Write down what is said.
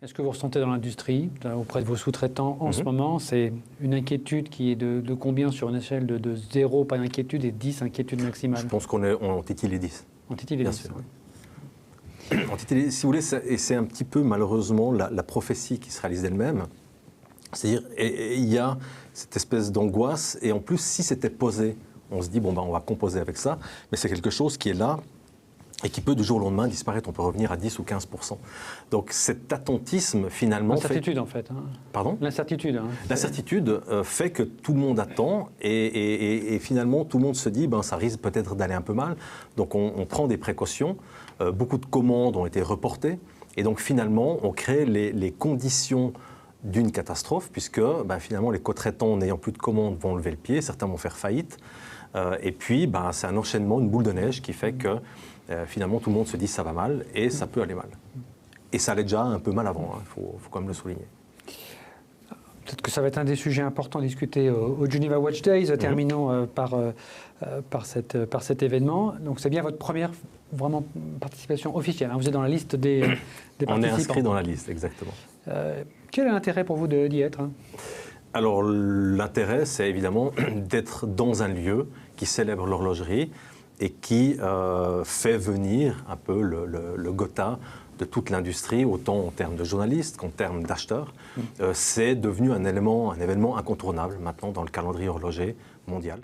Est-ce que vous ressentez dans l'industrie, auprès de vos sous-traitants en ce moment, c'est une inquiétude qui est de combien sur une échelle de 0, pas d'inquiétude, et 10, inquiétude maximale? Je pense qu'on titille les 10. On titille les 10. Bien sûr, oui. On titille, si vous voulez, et c'est un petit peu malheureusement la prophétie qui se réalise d'elle-même. C'est-à-dire, il y a cette espèce d'angoisse, et en plus, si c'était posé, on se dit, bon, ben, on va composer avec ça, mais c'est quelque chose qui est là, et qui peut du jour au lendemain disparaître. On peut revenir à 10 ou 15%. Donc cet attentisme, finalement... L'incertitude, en fait. Hein. Pardon ? L'incertitude. Hein. L'incertitude fait que tout le monde attend et finalement, tout le monde se dit ben, ça risque peut-être d'aller un peu mal. Donc on prend des précautions. Beaucoup de commandes ont été reportées. Et donc finalement, on crée les conditions d'une catastrophe, puisque ben, finalement, les co-traitants, n'ayant plus de commandes, vont lever le pied. Certains vont faire faillite. Et puis, ben, c'est un enchaînement, une boule de neige qui fait que finalement, tout le monde se dit ça va mal et ça peut aller mal. Et ça allait déjà un peu mal avant, il faut quand même le souligner. Peut-être que ça va être un des sujets importants à discuter au Geneva Watch Days. Terminons par cet événement. Donc c'est bien votre première vraiment participation officielle. Hein. Vous êtes dans la liste des participants. On est inscrit dans la liste, exactement. Quel est l'intérêt pour vous d'y être? Alors l'intérêt, c'est évidemment d'être dans un lieu qui célèbre l'horlogerie et qui fait venir un peu le Gotha de toute l'industrie, autant en termes de journalistes qu'en termes d'acheteurs. C'est devenu un événement incontournable maintenant dans le calendrier horloger mondial.